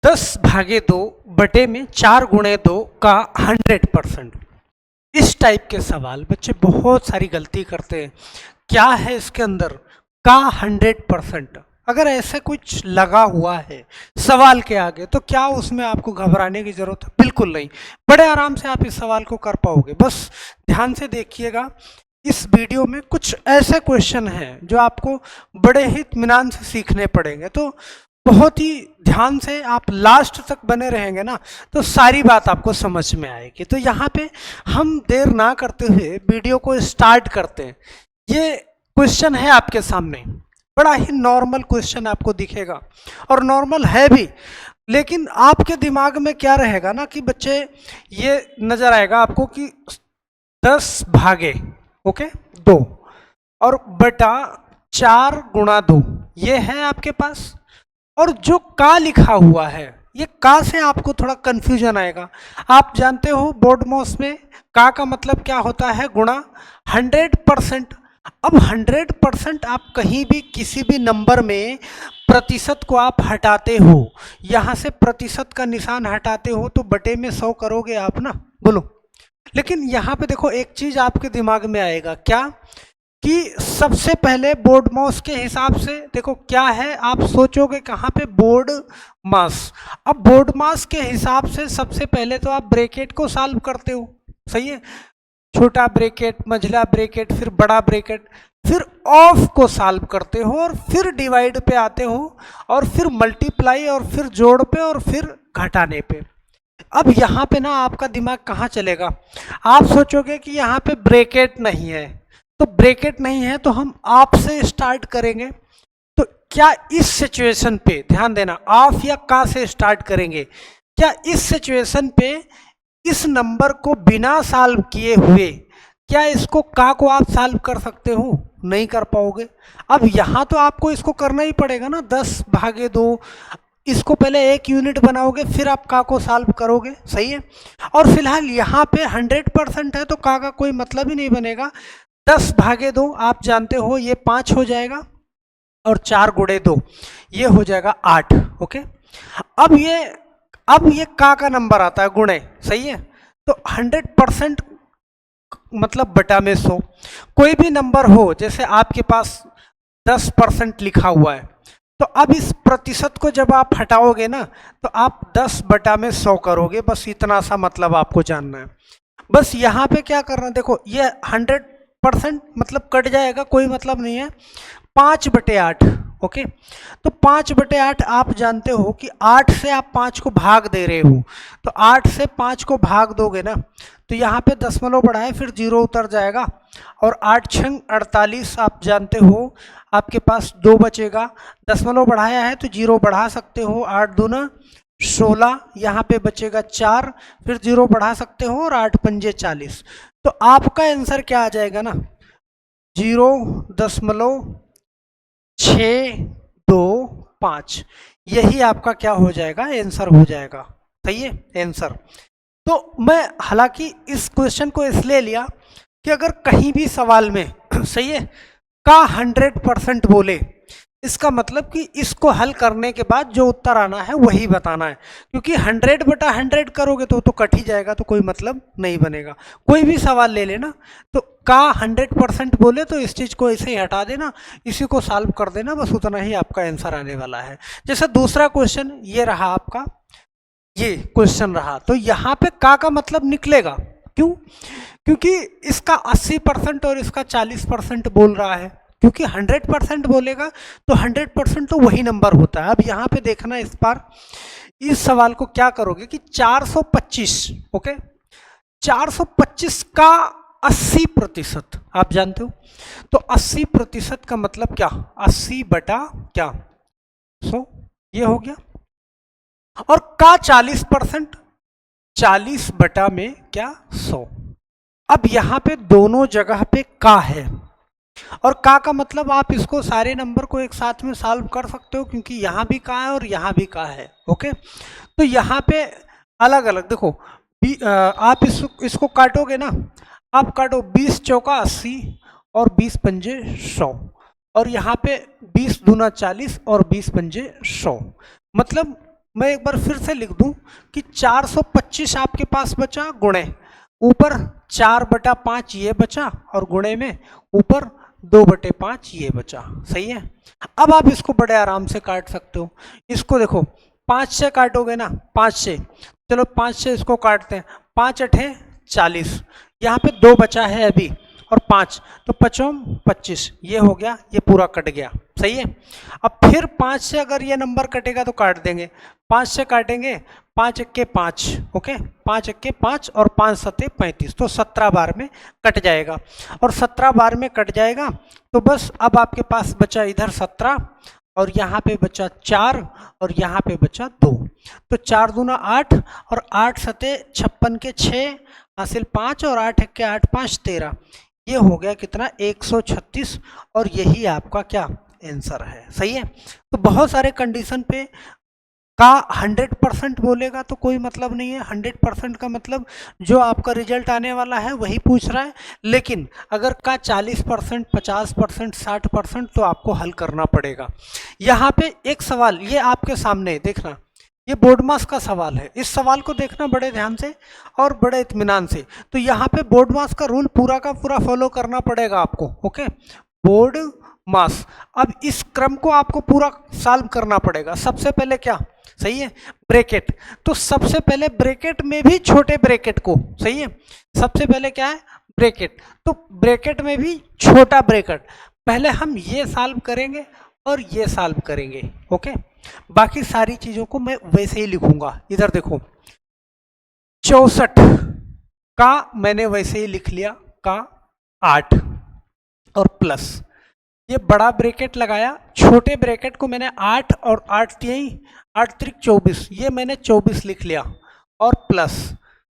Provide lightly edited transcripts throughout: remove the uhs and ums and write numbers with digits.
10/2 बटे में 4 गुणे 2 का 100%। इस टाइप के सवाल बच्चे बहुत सारी गलती करते हैं। क्या है इसके अंदर का 100%? अगर ऐसे कुछ लगा हुआ है सवाल के आगे तो क्या उसमें आपको घबराने की जरूरत है? बिल्कुल नहीं। बड़े आराम से आप इस सवाल को कर पाओगे। बस ध्यान से देखिएगा, इस वीडियो में कुछ ऐसे क्वेश्चन हैं जो आपको बड़े ही इत्मीनान से सीखने पड़ेंगे। तो बहुत ही ध्यान से आप लास्ट तक बने रहेंगे ना, तो सारी बात आपको समझ में आएगी। तो यहाँ पे हम देर ना करते हुए वीडियो को स्टार्ट करते हैं। ये क्वेश्चन है आपके सामने, बड़ा ही नॉर्मल क्वेश्चन आपको दिखेगा और नॉर्मल है भी, लेकिन आपके दिमाग में क्या रहेगा ना कि बच्चे ये नजर आएगा आपको कि 10/2 और बटा 4 गुणा 2 ये है आपके पास। और जो का लिखा हुआ है, ये का से आपको थोड़ा कंफ्यूजन आएगा। आप जानते हो बोर्ड मॉस में का मतलब क्या होता है? गुणा 100%। अब 100% आप कहीं भी किसी भी नंबर में प्रतिशत को आप हटाते हो, यहाँ से प्रतिशत का निशान हटाते हो तो बटे में 100 करोगे आप ना, बोलो। लेकिन यहाँ पे देखो एक चीज आपके दिमाग में आएगा, क्या कि सबसे पहले बोर्ड मास के हिसाब से देखो क्या है, आप सोचोगे कहाँ पे? बोर्ड मास। अब बोर्ड मास के हिसाब से सबसे पहले तो आप ब्रैकेट को सॉल्व करते हो, सही है? छोटा ब्रैकेट, मझला ब्रैकेट, फिर बड़ा ब्रैकेट, फिर ऑफ को सॉल्व करते हो और फिर डिवाइड पे आते हो और फिर मल्टीप्लाई और फिर जोड़ पे और फिर घटाने पे। अब यहाँ पे ना आपका दिमाग कहाँ चलेगा? आप सोचोगे कि यहाँ पे ब्रैकेट नहीं है, तो ब्रैकेट नहीं है तो हम आप से स्टार्ट करेंगे। तो क्या इस सिचुएशन पे ध्यान देना, ऑफ या का से स्टार्ट करेंगे? क्या इस सिचुएशन पे इस नंबर को बिना सॉल्व किए हुए क्या इसको का को आप सॉल्व कर सकते हो? नहीं कर पाओगे। अब यहाँ तो आपको इसको करना ही पड़ेगा ना, 10/2। इसको पहले एक यूनिट बनाओगे फिर आप का को सॉल्व करोगे, सही है? और फिलहाल यहाँ पे 100% है तो का कोई मतलब ही नहीं बनेगा। 10/2 आप जानते हो ये 5 हो जाएगा और 4 गुणे 2 ये हो जाएगा 8। ओके, अब ये का नंबर आता है गुणे, सही है? तो 100% मतलब बटा में 100। कोई भी नंबर हो, जैसे आपके पास 10% लिखा हुआ है, तो अब इस प्रतिशत को जब आप हटाओगे ना तो आप 10/100 करोगे। बस इतना सा मतलब आपको जानना है। बस यहाँ पे क्या करना, देखो ये 100% मतलब कट जाएगा, कोई मतलब नहीं है। 5/8। ओके, तो 5/8 आप जानते हो कि 8 से आप 5 को भाग दे रहे हो, तो 8 से 5 को भाग दोगे ना तो यहाँ पे दशमलव बढ़ाए फिर 0 उतर जाएगा और 8 छंग 48 आप जानते हो आपके पास 2 बचेगा। दशमलव बढ़ाया है तो 0 बढ़ा सकते हो, 8 दूना 16, यहाँ पे बचेगा 4, फिर 0 बढ़ा सकते हो और 8 पंजे 40। तो आपका आंसर क्या आ जाएगा ना, 0.625। यही आपका क्या हो जाएगा? आंसर हो जाएगा, सही है? आंसर। तो मैं हालांकि इस क्वेश्चन को इसलिए लिया कि अगर कहीं भी सवाल में सही है का 100% बोले, इसका मतलब कि इसको हल करने के बाद जो उत्तर आना है वही बताना है, क्योंकि 100/100 करोगे तो कट ही जाएगा, तो कोई मतलब नहीं बनेगा। कोई भी सवाल ले लेना तो का 100% बोले तो इस चीज को ऐसे ही हटा देना, इसी को सॉल्व कर देना, बस उतना ही आपका आंसर आने वाला है। जैसे दूसरा क्वेश्चन ये रहा आपका, ये क्वेश्चन रहा, तो यहाँ पे का मतलब निकलेगा। क्यों? क्योंकि इसका 80% और इसका 40% बोल रहा है, क्योंकि 100% बोलेगा तो 100% तो वही नंबर होता है। अब यहाँ पे देखना, इस बार इस सवाल को क्या करोगे कि 425, ओके, 425 का 80% आप जानते हो, तो 80% का मतलब क्या? 80 बटा क्या? 100, ये हो गया। और का 40%, 40 बटा में क्या? 100। अब यहाँ पे दोनों जगह पे का है और का मतलब आप इसको सारे नंबर को एक साथ में सॉल्व कर सकते हो, क्योंकि यहाँ भी का है और यहाँ भी का है। ओके, तो यहाँ पे अलग अलग देखो, आप इसको काटोगे ना, आप काटो 20 चौका 80 और 20 पंजे 100, और यहाँ पे 20 दूना 40 और 20 पंजे 100, मतलब मैं एक बार फिर से लिख दूं कि 425 आपके पास बचा, गुणे ऊपर 4/5 ये बचा, और गुणे में ऊपर 2/5 ये बचा। सही है। अब आप इसको बड़े आराम से काट सकते हो। इसको देखो 5 से काटोगे ना, 5 से, चलो 5 से इसको काटते हैं। 5 अठे 40, यहाँ पे 2 बचा है अभी, और 5, तो 5 25, ये हो गया, ये पूरा कट गया। सही है। अब फिर 5 से अगर ये नंबर कटेगा तो काट देंगे, 5 से काटेंगे, 5 एक्के 5, ओके, 5 एक्के 5 और 5 सत्ते 35, तो 17 बार में कट जाएगा। और 17 बार में कट जाएगा तो बस अब आपके पास बचा इधर 17, और यहाँ पे बचा 4, और यहाँ पे बचा 2, तो 4 दूना 8, और 8 सते 56 के 6 हासिल 5, और 8 एक्के 8 5 13, ये हो गया कितना 136, और यही आपका क्या आंसर है। सही है। तो बहुत सारे कंडीशन पे का 100% बोलेगा तो कोई मतलब नहीं है। 100% का मतलब जो आपका रिजल्ट आने वाला है वही पूछ रहा है, लेकिन अगर का 40%, 50%, 60%, तो आपको हल करना पड़ेगा। यहाँ पे एक सवाल ये आपके सामने देखना, ये बोर्ड मास का सवाल है, इस सवाल को देखना बड़े ध्यान से और बड़े इत्मीनान से। तो यहाँ पे बोर्ड मास का रूल पूरा का पूरा फॉलो करना पड़ेगा आपको, ओके। बोर्ड मास, अब इस क्रम को आपको पूरा सॉल्व करना पड़ेगा। सबसे पहले क्या, सही है, ब्रैकेट, तो सबसे पहले ब्रैकेट में भी छोटे ब्रैकेट को, सही है, सबसे पहले क्या है ब्रैकेट, तो ब्रैकेट में भी छोटा ब्रैकेट, पहले हम ये सॉल्व करेंगे और ये सॉल्व करेंगे, ओके। बाकी सारी चीजों को मैं वैसे ही लिखूंगा। इधर देखो 64 का मैंने वैसे ही लिख लिया का 8, और प्लस ये बड़ा ब्रैकेट लगाया, छोटे ब्रैकेट को मैंने 8 और 8 त्रिक 24, ये मैंने 24 लिख लिया, और प्लस,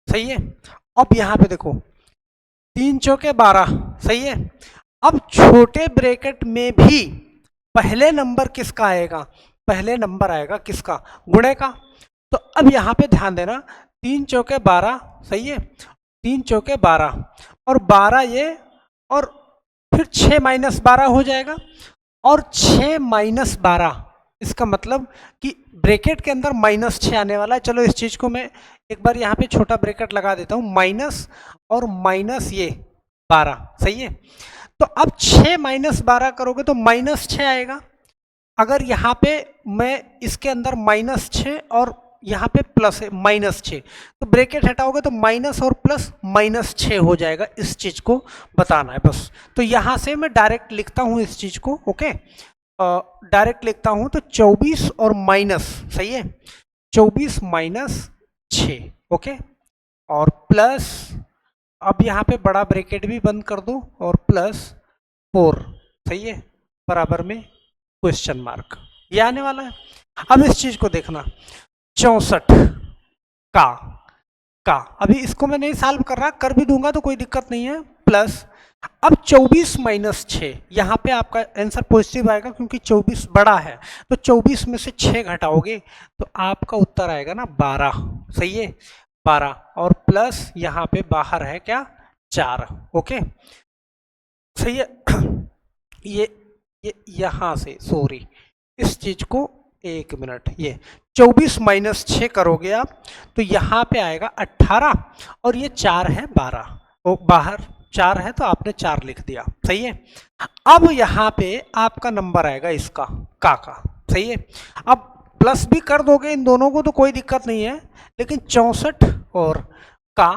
सही है। अब यहाँ पे देखो 3 चौके 12, सही है। अब छोटे ब्रैकेट में भी पहले नंबर किसका आएगा, पहले नंबर आएगा किसका, गुणे का। तो अब यहाँ पे ध्यान देना, 3 चौके 12, सही है, 3 चौके 12, और 12 ये, और फिर 6 - 12 हो जाएगा, और 6 - 12, इसका मतलब कि ब्रैकेट के अंदर -6 आने वाला है। चलो इस चीज को मैं एक बार यहाँ पे छोटा ब्रैकेट लगा देता हूँ, माइनस और माइनस ये 12, सही है। तो अब 6 - 12 करोगे तो -6 आएगा। अगर यहाँ पे मैं इसके अंदर -6 और यहाँ पे प्लस है -6, तो ब्रैकेट हटाओगे तो माइनस और प्लस -6 हो जाएगा। इस चीज को बताना है बस। तो यहाँ से मैं डायरेक्ट लिखता हूँ इस चीज को, ओके, डायरेक्ट लिखता हूँ, तो 24 और माइनस, सही है, 24 - 6, ओके, और प्लस, अब यहाँ पे बड़ा ब्रैकेट भी बंद कर दो, और प्लस 4, सही है, बराबर में क्वेश्चन मार्क, ये आने वाला है। अब इस चीज को देखना, 64 का अभी इसको मैं नहीं सॉल्व कर रहा, कर भी दूंगा तो कोई दिक्कत नहीं है, प्लस अब 24 - 6, यहाँ पे आपका आंसर पॉजिटिव आएगा क्योंकि 24 बड़ा है, तो 24 में से 6 घटाओगे तो आपका उत्तर आएगा ना 12, सही है, 12, और प्लस यहाँ पे बाहर है क्या 4, ओके, सही है। ये यहाँ से, सॉरी, इस चीज को 1 मिनट, ये 24 - 6 करोगे आप तो यहाँ पे आएगा 18, और ये 4 है 12, वो बाहर 4 है तो आपने 4 लिख दिया, सही है। अब यहाँ पे आपका नंबर आएगा इसका का, सही है। अब प्लस भी कर दोगे इन दोनों को तो कोई दिक्कत नहीं है, लेकिन 64 और का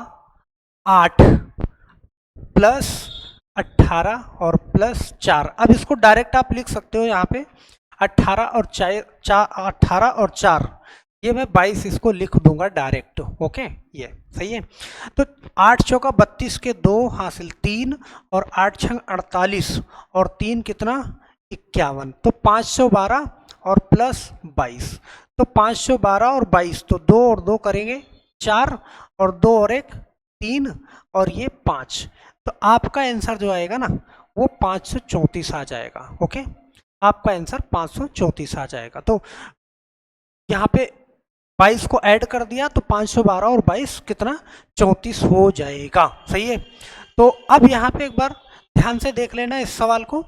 8 प्लस 18 और प्लस 4, अब इसको डायरेक्ट आप लिख सकते हो यहाँ पे 18 और 4, ये मैं 22 इसको लिख दूंगा डायरेक्ट, ओके, ये सही है। तो 8 चौका 32 के 2 हासिल 3, और 8 छंग 48, और 3 कितना 51, तो 512 और प्लस 22, तो 512 और 22, तो 2 और 2 करेंगे 4, और 2 और 1 3, और ये 5, तो आपका आंसर जो आएगा ना वो 534 आ जाएगा, ओके, आपका आंसर 534 आ जाएगा। तो यहाँ पे 22 को ऐड कर दिया तो 512 और 22 कितना 34 हो जाएगा, सही है। तो अब यहाँ पे एक बार ध्यान से देख लेना इस सवाल को।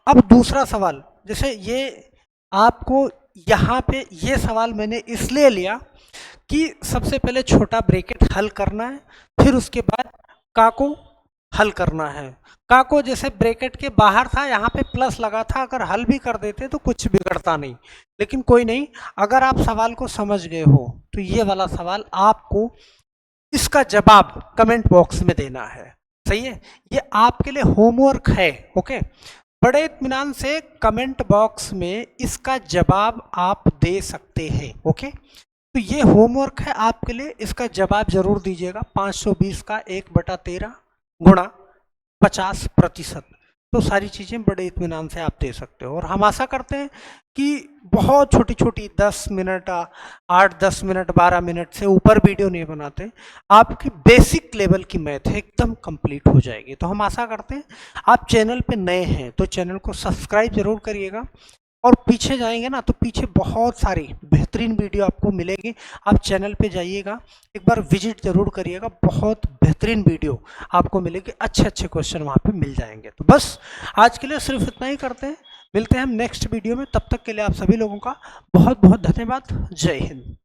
अब दूसरा सवाल, जैसे ये आपको यहाँ पे ये सवाल मैंने इसलिए लिया कि सबसे पहले छोटा ब्रैकेट हल करना है, फिर उसके बाद का को हल करना है। का को जैसे ब्रैकेट के बाहर था, यहाँ पे प्लस लगा था, अगर हल भी कर देते तो कुछ बिगड़ता नहीं, लेकिन कोई नहीं। अगर आप सवाल को समझ गए हो तो ये वाला सवाल आपको इसका जवाब कमेंट बॉक्स में देना है, सही है। ये आपके लिए होमवर्क है, ओके। बड़े इत्मीनान से कमेंट बॉक्स में इसका जवाब आप दे सकते हैं, ओके। तो ये होमवर्क है आपके लिए, इसका जवाब जरूर दीजिएगा। 520 का 1/13 गुणा 50%, तो सारी चीज़ें बड़े इत्मीनान से आप दे सकते हो। और हम आशा करते हैं कि बहुत छोटी छोटी 10 मिनट 8 10 मिनट 12 मिनट से ऊपर वीडियो नहीं बनाते, आपकी बेसिक लेवल की मैथ है एकदम कंप्लीट हो जाएगी। तो हम आशा करते हैं आप चैनल पे नए हैं तो चैनल को सब्सक्राइब जरूर करिएगा, और पीछे जाएंगे ना तो पीछे बहुत सारी बेहतरीन वीडियो आपको मिलेगी। आप चैनल पे जाइएगा, एक बार विजिट जरूर करिएगा, बहुत बेहतरीन वीडियो आपको मिलेगी, अच्छे अच्छे क्वेश्चन वहाँ पे मिल जाएंगे। तो बस आज के लिए सिर्फ इतना ही करते हैं, मिलते हैं हम नेक्स्ट वीडियो में। तब तक के लिए आप सभी लोगों का बहुत बहुत धन्यवाद। जय हिंद।